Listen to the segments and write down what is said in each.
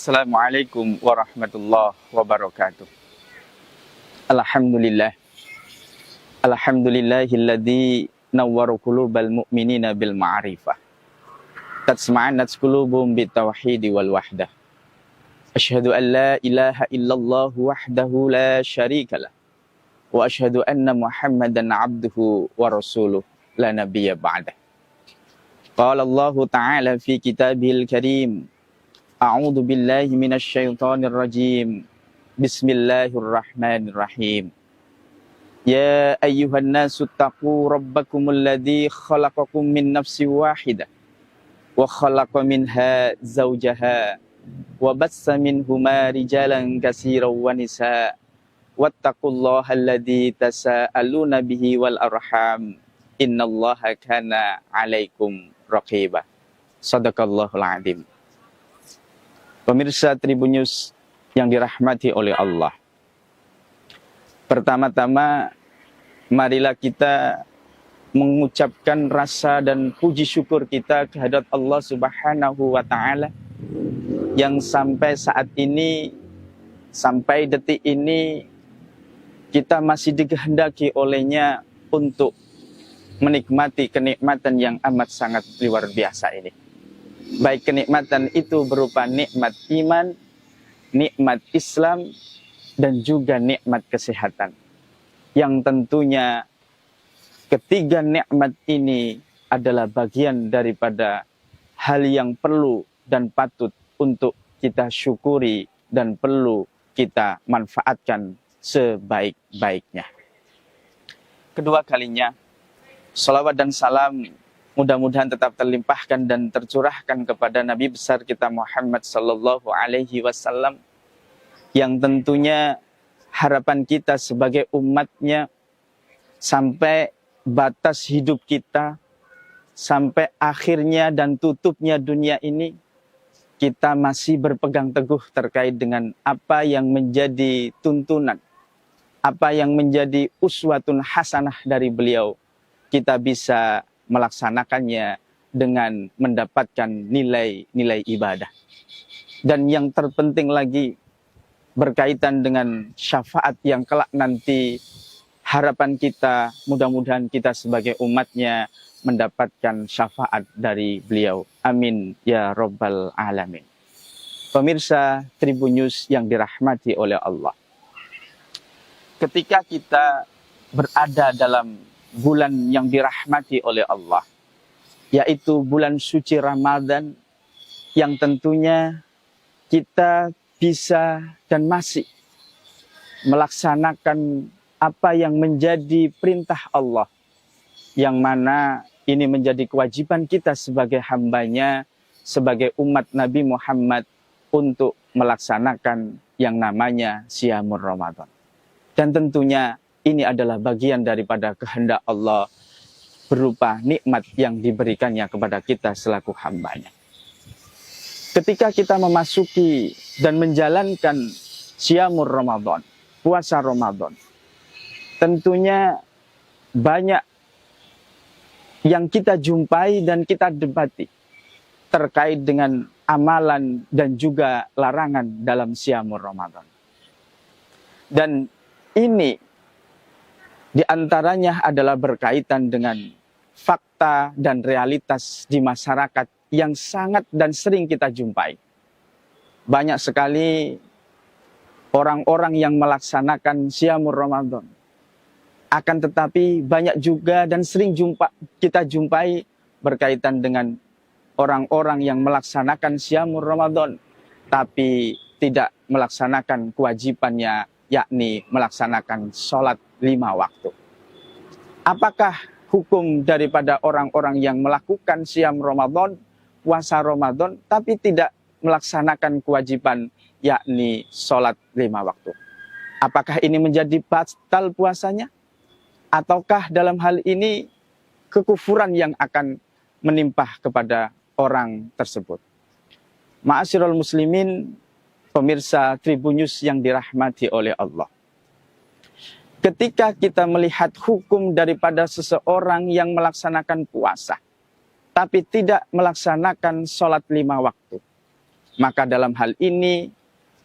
Assalamualaikum warahmatullahi wabarakatuh. Alhamdulillah. Alhamdulillahilladzi nawwara qulubal mu'minina bil ma'rifah. Tatsma'annat qulubuhum bitauhidi wal wahdah. Asyhadu an la ilaha illallah wahdahu la syarikalah. Wa asyhadu anna Muhammadan abduhu wa rasuluh la nabiyya ba'dah. Qala Allah ta'ala fi kitabihil karim. A'udzu billahi minasy syaithanir rajim. Bismillahirrahmanirrahim. Ya ayyuhan nasu taqu rabbakumul ladzi khalaqakum min nafsin wahidah wa khalaqa minha zawjaha wa bassa minhuma rijalan katsiran wa nisaa wattaqullaha alladzi tasaaluna bihi wal arham innallaha kana 'alaikum raqiba. Shadaqallahul 'adzim. Pemirsa Tribun News yang dirahmati oleh Allah. Pertama-tama, marilah kita mengucapkan rasa dan puji syukur kita kehadirat Allah Subhanahu wa Ta'ala yang sampai saat ini, sampai detik ini, kita masih dikehendaki olehnya untuk menikmati kenikmatan yang amat sangat luar biasa ini. Baik kenikmatan itu berupa nikmat iman, nikmat Islam, dan juga nikmat kesehatan. Yang tentunya ketiga nikmat ini adalah bagian daripada hal yang perlu dan patut untuk kita syukuri dan perlu kita manfaatkan sebaik-baiknya. Kedua kalinya, salawat dan salam mudah-mudahan tetap terlimpahkan dan tercurahkan kepada Nabi besar kita Muhammad sallallahu alaihi wasallam yang tentunya harapan kita sebagai umatnya sampai batas hidup kita, sampai akhirnya dan tutupnya dunia ini, kita masih berpegang teguh terkait dengan apa yang menjadi tuntunan, apa yang menjadi uswatun hasanah dari beliau. Kita bisa melaksanakannya dengan mendapatkan nilai-nilai ibadah. Dan yang terpenting lagi berkaitan dengan syafaat yang kelak nanti, harapan kita mudah-mudahan kita sebagai umatnya mendapatkan syafaat dari beliau. Amin ya rabbal alamin. Pemirsa Tribun News yang dirahmati oleh Allah. Ketika kita berada dalam bulan yang dirahmati oleh Allah, yaitu bulan suci Ramadan, yang tentunya kita bisa dan masih melaksanakan apa yang menjadi perintah Allah, yang mana ini menjadi kewajiban kita sebagai hambanya, sebagai umat Nabi Muhammad untuk melaksanakan yang namanya Siyamur Ramadan. Dan tentunya ini adalah bagian daripada kehendak Allah berupa nikmat yang diberikannya kepada kita selaku hambanya. Ketika kita memasuki dan menjalankan Siyamur Ramadan, puasa Ramadan, tentunya banyak yang kita jumpai dan kita debati terkait dengan amalan dan juga larangan dalam Siyamur Ramadan. Dan ini di antaranya adalah berkaitan dengan fakta dan realitas di masyarakat yang sangat dan sering kita jumpai. Banyak sekali orang-orang yang melaksanakan Siyamur Ramadan. Akan tetapi banyak juga dan sering kita jumpai berkaitan dengan orang-orang yang melaksanakan Siyamur Ramadan, tapi tidak melaksanakan kewajibannya, yakni melaksanakan sholat 5 waktu. Apakah hukum daripada orang-orang yang melakukan Siyam Ramadan, puasa Ramadan, tapi tidak melaksanakan kewajiban, yakni sholat 5 waktu? Apakah ini menjadi batal puasanya? Ataukah dalam hal ini kekufuran yang akan menimpa kepada orang tersebut? Ma'asyiral muslimin, pemirsa Tribun News yang dirahmati oleh Allah. Ketika kita melihat hukum daripada seseorang yang melaksanakan puasa, tapi tidak melaksanakan sholat 5 waktu, Maka dalam hal ini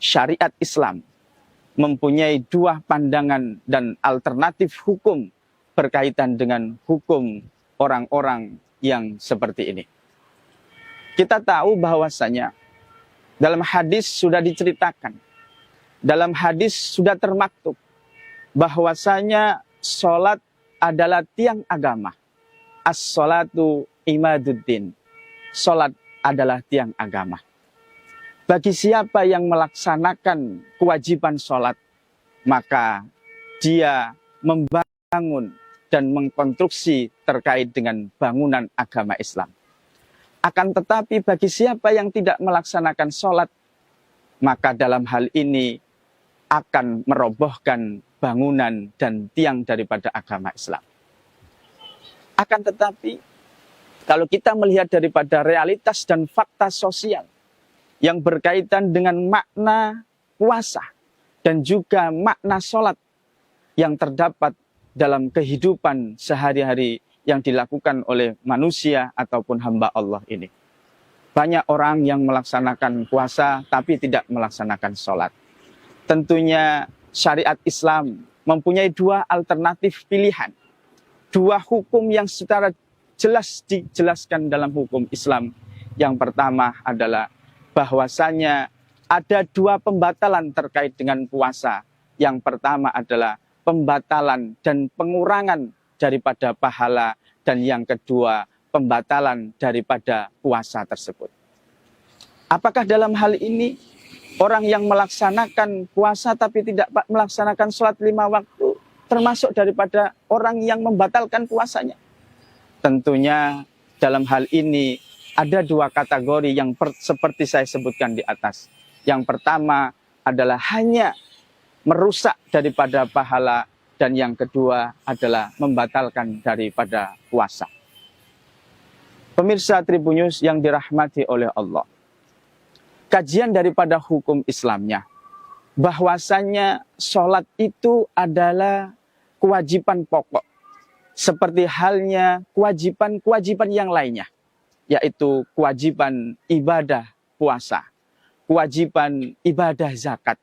syariat Islam mempunyai dua pandangan dan alternatif hukum berkaitan dengan hukum orang-orang yang seperti ini. Kita tahu bahwasanya dalam hadis sudah diceritakan, dalam hadis sudah termaktub bahwasanya sholat adalah tiang agama. As-sholatu imaduddin. Sholat adalah tiang agama. Bagi siapa yang melaksanakan kewajiban sholat, maka dia membangun dan mengkonstruksi terkait dengan bangunan agama Islam. Akan tetapi bagi siapa yang tidak melaksanakan sholat, maka dalam hal ini akan merobohkan bangunan dan tiang daripada agama Islam. Akan tetapi, kalau kita melihat daripada realitas dan fakta sosial yang berkaitan dengan makna puasa dan juga makna sholat yang terdapat dalam kehidupan sehari-hari yang dilakukan oleh manusia ataupun hamba Allah ini. Banyak orang yang melaksanakan puasa tapi tidak melaksanakan sholat. Tentunya syariat Islam mempunyai dua alternatif pilihan. Dua hukum yang secara jelas dijelaskan dalam hukum Islam. Yang pertama adalah bahwasanya ada dua pembatalan terkait dengan puasa. Yang pertama adalah pembatalan dan pengurangan daripada pahala, dan yang kedua pembatalan daripada puasa tersebut. Apakah dalam hal ini orang yang melaksanakan puasa tapi tidak melaksanakan sholat 5 waktu termasuk daripada orang yang membatalkan puasanya? Tentunya dalam hal ini ada dua kategori yang seperti saya sebutkan di atas. Yang pertama adalah hanya merusak daripada pahala, dan yang kedua adalah membatalkan daripada puasa. Pemirsa Tribun News yang dirahmati oleh Allah, kajian daripada hukum Islamnya, bahwasanya sholat itu adalah kewajiban pokok, seperti halnya kewajiban-kewajiban yang lainnya, yaitu kewajiban ibadah puasa, kewajiban ibadah zakat,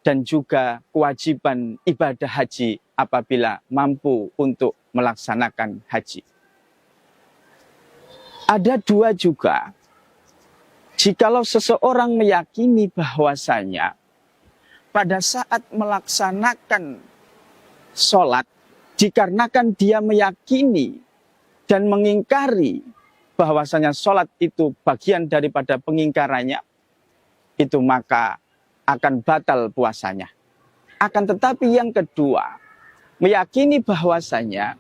dan juga kewajiban ibadah haji apabila mampu untuk melaksanakan haji. Ada dua juga, jikalau seseorang meyakini bahwasanya pada saat melaksanakan sholat, dikarenakan dia meyakini dan mengingkari bahwasanya sholat itu bagian daripada pengingkarannya, itu maka akan batal puasanya. Akan tetapi yang kedua, meyakini bahwasanya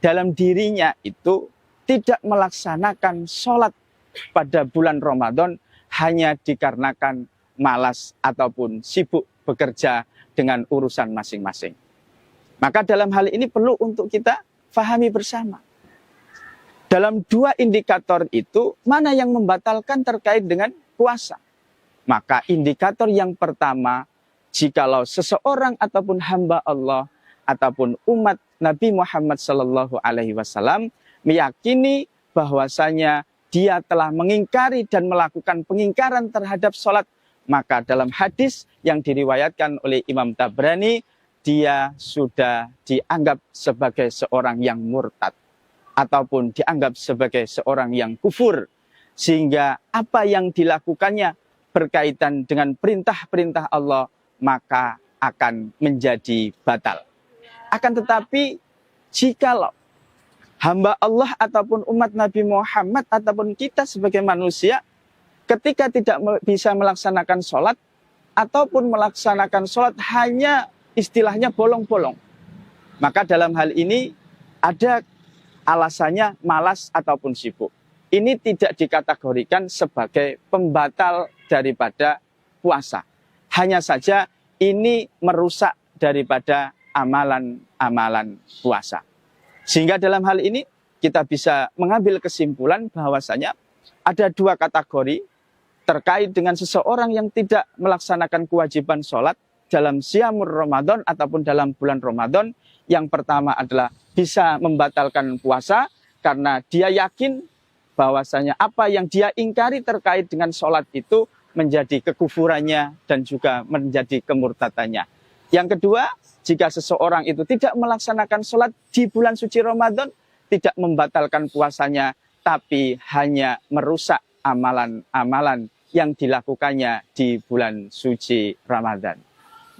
dalam dirinya itu tidak melaksanakan sholat pada bulan Ramadan hanya dikarenakan malas ataupun sibuk bekerja dengan urusan masing-masing. Maka dalam hal ini perlu untuk kita fahami bersama. Dalam dua indikator itu, mana yang membatalkan terkait dengan puasa? Maka indikator yang pertama, jikalau seseorang ataupun hamba Allah ataupun umat Nabi Muhammad SAW meyakini bahwasanya dia telah mengingkari dan melakukan pengingkaran terhadap sholat, maka dalam hadis yang diriwayatkan oleh Imam Tabrani, dia sudah dianggap sebagai seorang yang murtad ataupun dianggap sebagai seorang yang kufur, sehingga apa yang dilakukannya berkaitan dengan perintah-perintah Allah maka akan menjadi batal. Akan tetapi jikalau hamba Allah ataupun umat Nabi Muhammad ataupun kita sebagai manusia ketika tidak bisa melaksanakan sholat ataupun melaksanakan sholat hanya istilahnya bolong-bolong, maka dalam hal ini ada alasannya malas ataupun sibuk. Ini tidak dikategorikan sebagai pembatal daripada puasa. Hanya saja ini merusak daripada amalan-amalan puasa. Sehingga dalam hal ini kita bisa mengambil kesimpulan bahwasanya ada dua kategori terkait dengan seseorang yang tidak melaksanakan kewajiban sholat dalam Syamur Ramadan ataupun dalam bulan Ramadan. Yang pertama adalah bisa membatalkan puasa karena dia yakin bahwasanya apa yang dia ingkari terkait dengan sholat itu menjadi kekufurannya dan juga menjadi kemurtadannya. Yang kedua, jika seseorang itu tidak melaksanakan sholat di bulan suci Ramadan, tidak membatalkan puasanya, tapi hanya merusak amalan-amalan yang dilakukannya di bulan suci Ramadan.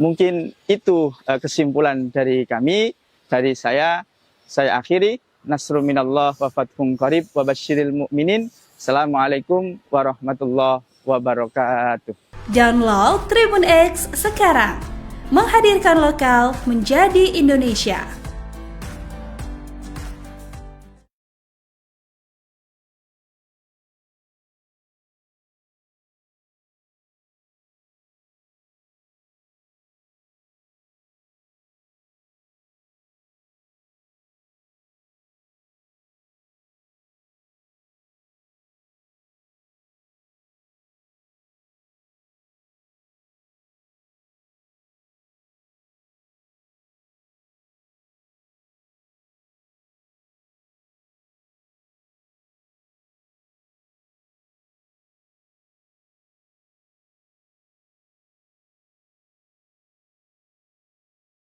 Mungkin itu kesimpulan dari kami, dari saya akhiri. Nasrun minallah wa fathun qarib wa basyiril mu'minin. Assalamualaikum warahmatullahi wabarakatuh. Download Tribun X sekarang, menghadirkan lokal menjadi Indonesia.